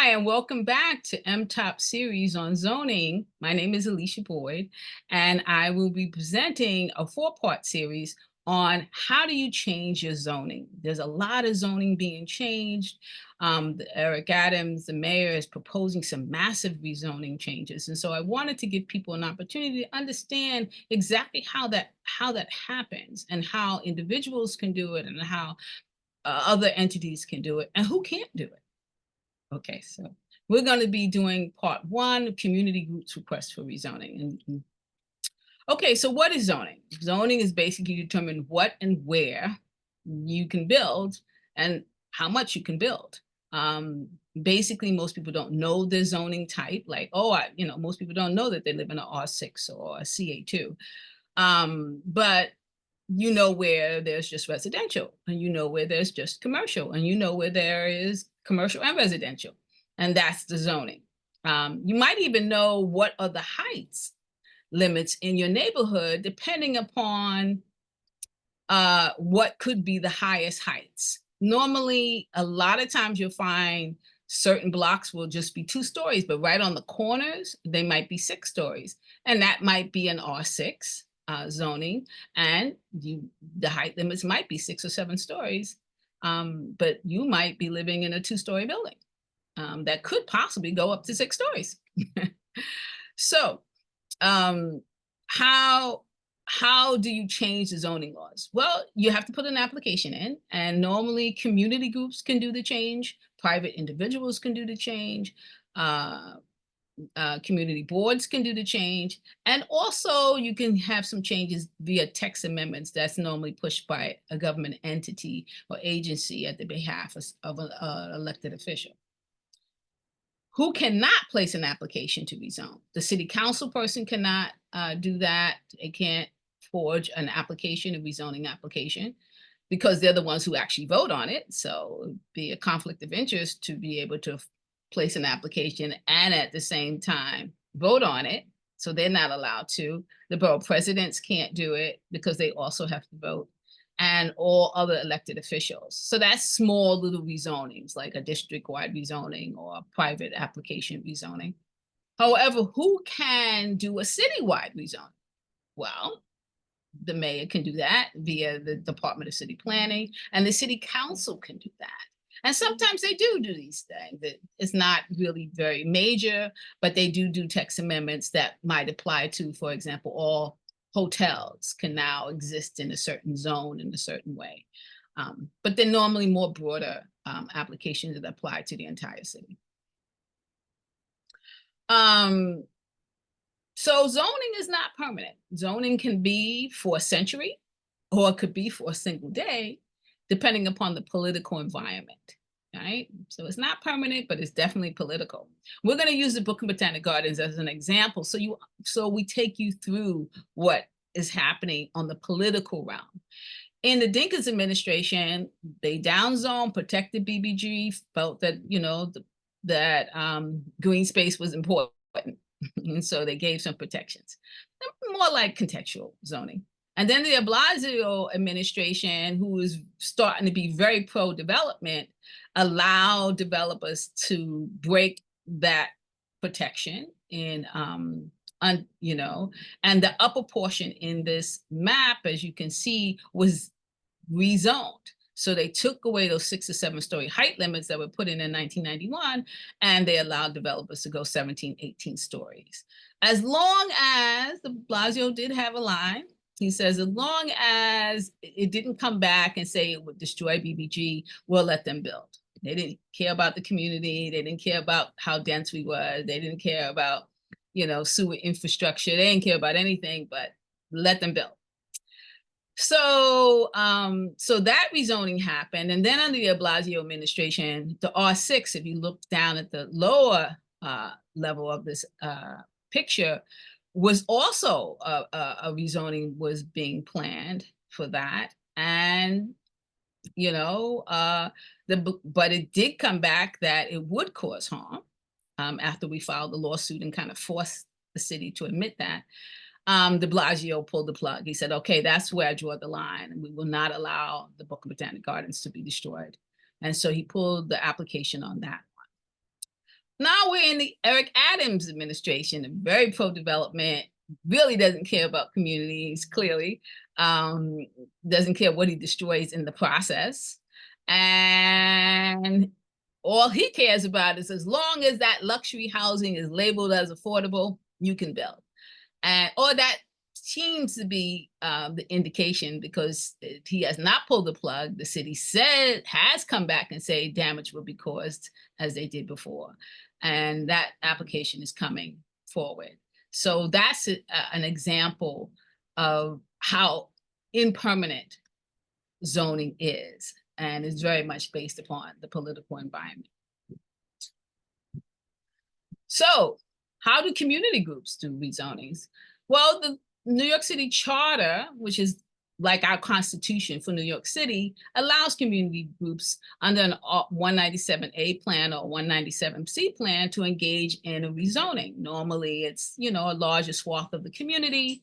Hi, and welcome back to MTOP series on zoning. My name is Alicia Boyd, and I will be presenting a four-part series on how do you change your zoning. There's a lot of zoning being changed. Eric Adams, the mayor, is proposing some massive rezoning changes. And so I wanted to give people an opportunity to understand exactly how that happens and how individuals can do it and how other entities can do it and who can't do it. Okay, so we're going to be doing part one, community groups request for rezoning. Okay, so what is zoning? Zoning is basically determine what and where you can build and how much you can build. Basically, most people don't know the zoning type. Like, most people don't know that they live in an R6 or a CA2. But you know where there's just residential, and you know where there's just commercial, and you know where there is commercial and residential, and that's the zoning. You might even know what are the heights limits in your neighborhood, depending upon what could be the highest heights. Normally, a lot of times you'll find certain blocks will just be 2 stories, but right on the corners, they might be 6 stories, and that might be an R6 zoning, and the height limits might be 6 or 7 stories, but you might be living in a 2-story building that could possibly go up to 6 stories. So, how do you change the zoning laws? Well, you have to put an application in, and normally community groups can do the change, private individuals can do the change, community boards can do the change, and also you can have some changes via text amendments that's normally pushed by a government entity or agency at the behalf of an elected official. Who cannot place an application to rezone? The city council person cannot do that. It can't forge an application, a rezoning application, because they're the ones who actually vote on it. So it'd be a conflict of interest to be able to place an application and at the same time vote on it. So they're not allowed to. The borough presidents can't do it because they also have to vote, and all other elected officials. So that's small little rezonings, like a district-wide rezoning or a private application rezoning. However, who can do a citywide rezoning? Well, the mayor can do that via the Department of City Planning, and the city council can do that. And sometimes they do these things. It's not really very major, but they do text amendments that might apply to, for example, all hotels can now exist in a certain zone in a certain way. But they're normally more broader applications that apply to the entire city. So zoning is not permanent. Zoning can be for a century, or it could be for a single day, depending upon the political environment, right? So it's not permanent, but it's definitely political. We're going to use the Book and Botanic Gardens as an example. So we take you through what is happening on the political realm. In the Dinkins administration, they downzoned, protected BBG, felt that, green space was important. And so they gave some protections, more like contextual zoning. And then the de Blasio administration, who was starting to be very pro-development, allowed developers to break that protection in, and the upper portion in this map, as you can see, was rezoned. So they took away those 6 or 7 story height limits that were put in 1991, and they allowed developers to go 17, 18 stories. As long as de Blasio did have a line, he says, as long as it didn't come back and say it would destroy BBG, we'll let them build. They didn't care about the community. They didn't care about how dense we were. They didn't care about, sewer infrastructure. They didn't care about anything, but let them build. So, so that rezoning happened. And then under the de Blasio administration, the R6, if you look down at the lower level of this picture, was also a rezoning was being planned for that. And, but it did come back that it would cause harm after we filed the lawsuit and kind of forced the city to admit that. De Blasio pulled the plug. He said, okay, that's where I draw the line, and we will not allow the Book and Botanic Gardens to be destroyed. And so he pulled the application on that one. Now we're in the Eric Adams administration, very pro-development, really doesn't care about communities, clearly, um, doesn't care what he destroys in the process. And all he cares about is as long as that luxury housing is labeled as affordable, you can build. And or that seems to be the indication because he has not pulled the plug. The city said has come back and say damage will be caused as they did before, and that application is coming forward. So that's an example of how impermanent zoning is, and is very much based upon the political environment. So, how do community groups do rezonings? Well, the New York City Charter, which is like our constitution for New York City, allows community groups under an 197A plan or 197C plan to engage in a rezoning. Normally, it's, you know, a larger swath of the community.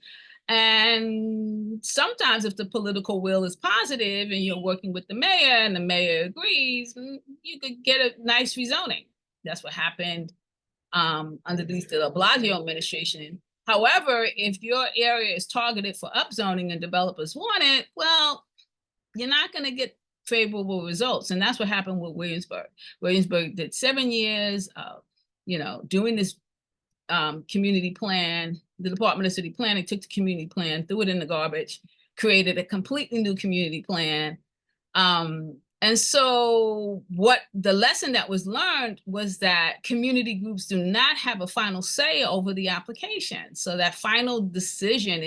And sometimes if the political will is positive and you're working with the mayor and the mayor agrees, you could get a nice rezoning. That's what happened underneath the de Blasio administration. However, if your area is targeted for upzoning and developers want it, well, you're not going to get favorable results. And that's what happened with Williamsburg. Williamsburg did 7 years of, you know, doing this community plan. The Department of City Planning took the community plan, threw it in the garbage, created a completely new community plan. And so what the lesson that was learned was that community groups do not have a final say over the application. So that final decision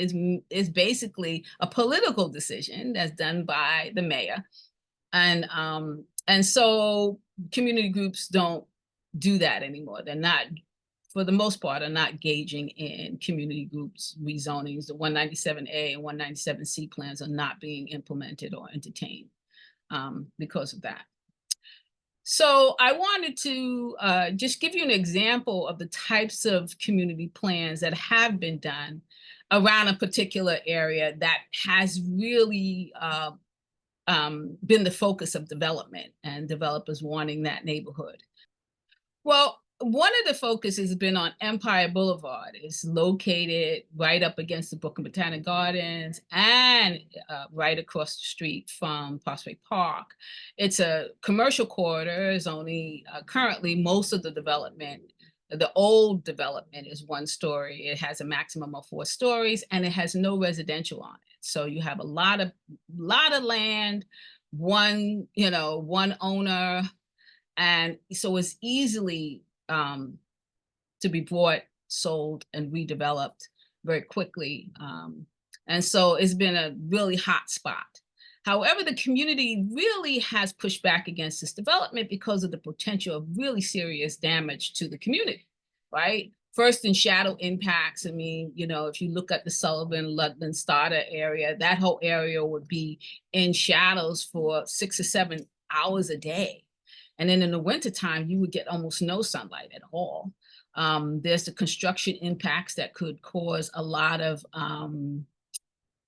is basically a political decision that's done by the mayor. And so community groups don't do that anymore. They're not, for the most part, are not gauging in community groups rezonings. The 197A and 197C plans are not being implemented or entertained because of that. So I wanted to just give you an example of the types of community plans that have been done around a particular area that has really been the focus of development and developers wanting that neighborhood. Well, one of the focuses has been on Empire Boulevard. It's located right up against the Brooklyn Botanic Gardens and right across the street from Prospect Park. It's a commercial corridor. It's only currently most of the development. The old development is 1 story. It has a maximum of 4 stories, and it has no residential on it. So you have a lot of land, one owner, and so it's easily to be bought, sold, and redeveloped very quickly. And so it's been a really hot spot. However, the community really has pushed back against this development because of the potential of really serious damage to the community, right? First, in shadow impacts. I mean, you know, if you look at the Sullivan, Ludland, Stoddard area, that whole area would be in shadows for 6 or 7 hours a day. And then in the wintertime, you would get almost no sunlight at all. There's the construction impacts that could cause a lot of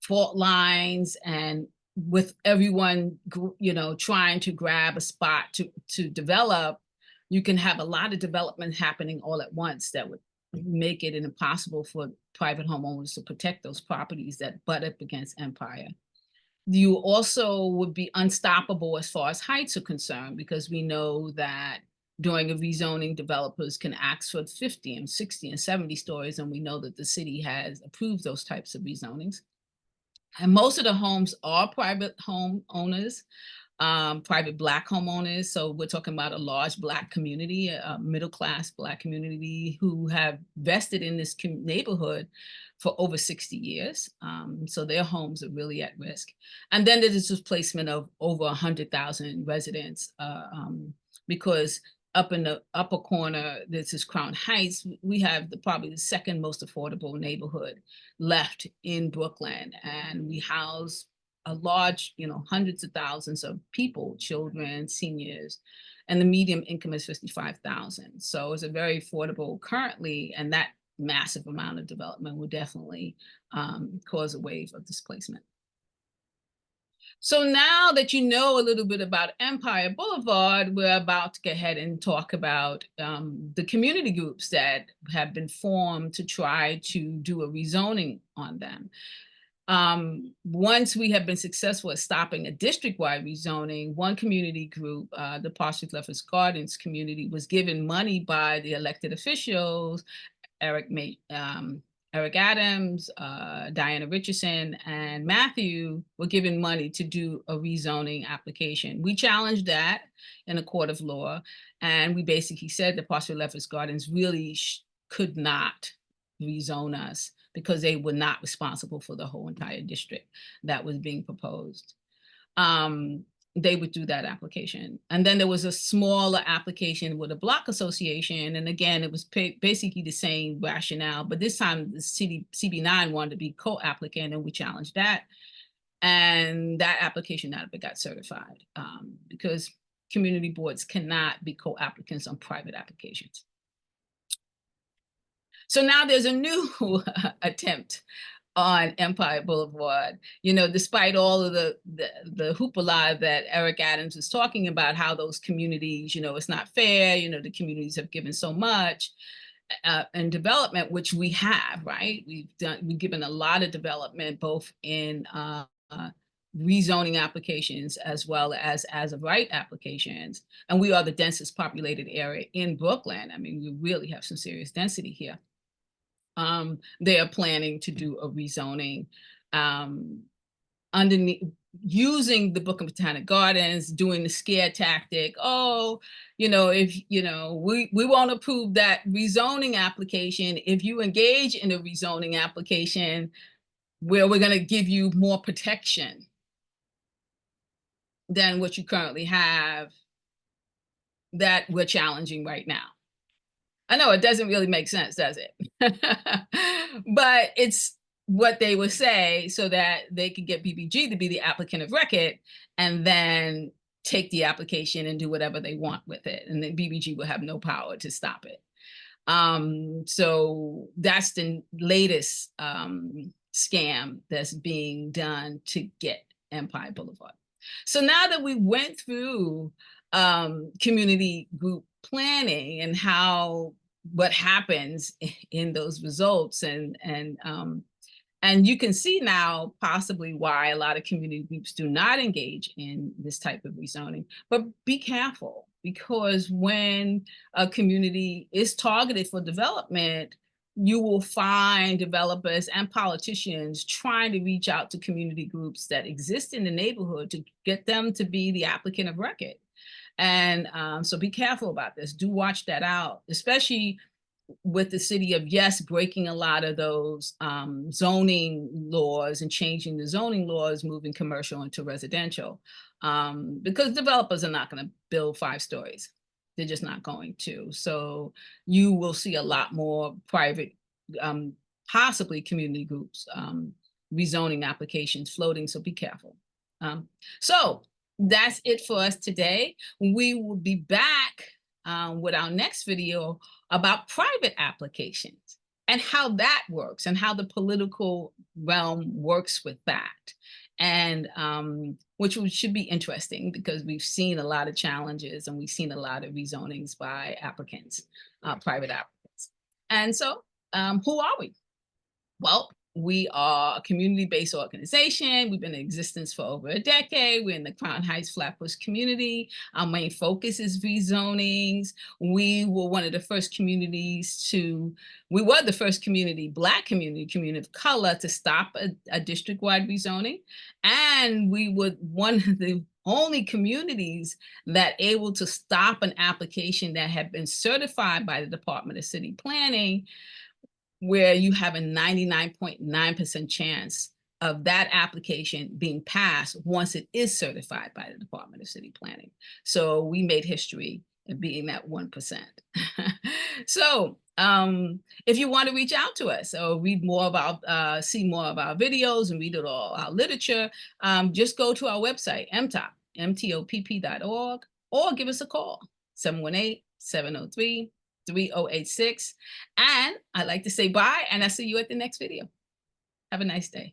fault lines, and with everyone, you know, trying to grab a spot to develop, you can have a lot of development happening all at once that would make it impossible for private homeowners to protect those properties that butt up against Empire. You also would be unstoppable as far as heights are concerned, because we know that during a rezoning, developers can ask for 50 and 60 and 70 stories, and we know that the city has approved those types of rezonings. And most of the homes are private home owners, private Black homeowners. So we're talking about a large Black community, a middle-class Black community who have vested in this neighborhood for over 60 years. So their homes are really at risk. And then there's displacement of over 100,000 residents because up in the upper corner, this is Crown Heights. We have probably the second most affordable neighborhood left in Brooklyn. And we house a large, you know, hundreds of thousands of people, children, seniors, and the median income is 55,000. So it's a very affordable currently, and that massive amount of development will definitely cause a wave of displacement. So now that you know a little bit about Empire Boulevard, we're about to go ahead and talk about the community groups that have been formed to try to do a rezoning on them. Once we have been successful at stopping a district-wide rezoning, one community group, the Parsley Leffers Gardens community, was given money by the elected officials, Eric Eric Adams, Diana Richardson, and Matthew were given money to do a rezoning application. We challenged that in a court of law, and we basically said the Parsley Leffers Gardens really could not rezone us because they were not responsible for the whole entire district that was being proposed. They would do that application. And then there was a smaller application with a block association. And again, it was basically the same rationale, but this time the CB9 wanted to be co-applicant, and we challenged that. And that application never got certified because community boards cannot be co-applicants on private applications. So now there's a new attempt on Empire Boulevard, despite all of the hoopla that Eric Adams was talking about, how those communities, it's not fair, the communities have given so much and development, which we have, right? We've given a lot of development, both in rezoning applications as well as of right applications. And we are the densest populated area in Brooklyn. I mean, we really have some serious density here. They are planning to do a rezoning underneath, using the Brooklyn Botanic Gardens, doing the scare tactic. Oh, if we won't approve that rezoning application if you engage in a rezoning application where we're going to give you more protection than what you currently have that we're challenging right now. I know it doesn't really make sense, does it? But it's what they would say so that they could get BBG to be the applicant of record and then take the application and do whatever they want with it. And then BBG will have no power to stop it. So that's the latest scam that's being done to get Empire Boulevard. So now that we went through community group planning and what happens in those results, and you can see now possibly why a lot of community groups do not engage in this type of rezoning. But be careful, because when a community is targeted for development, you will find developers and politicians trying to reach out to community groups that exist in the neighborhood to get them to be the applicant of record. And so be careful about this. Do watch that out, especially with the city of Yes breaking a lot of those zoning laws and changing the zoning laws, moving commercial into residential, because developers are not going to build 5 stories. They're just not going to. So you will see a lot more private, possibly community groups, rezoning applications floating. So be careful. So that's it for us today. We will be back with our next video about private applications and how that works and how the political realm works with that. And which should be interesting, because we've seen a lot of challenges and we've seen a lot of rezonings by applicants, private applicants. And so who are we? Well, we are a community-based organization. We've been in existence for over a decade. We're in the Crown Heights Flatbush community. Our main focus is rezonings. We were one of the first communities we were the first Black community of color to stop a district-wide rezoning. And we were one of the only communities that able to stop an application that had been certified by the Department of City Planning, where you have a 99.9% chance of that application being passed once it is certified by the Department of City Planning. So we made history in being that 1%. So if you want to reach out to us or read more about, see more of our videos and read all our literature, just go to our website, mtopp.org, or give us a call, 718-703-3086. And I'd like to say bye, and I'll see you at the next video. Have a nice day.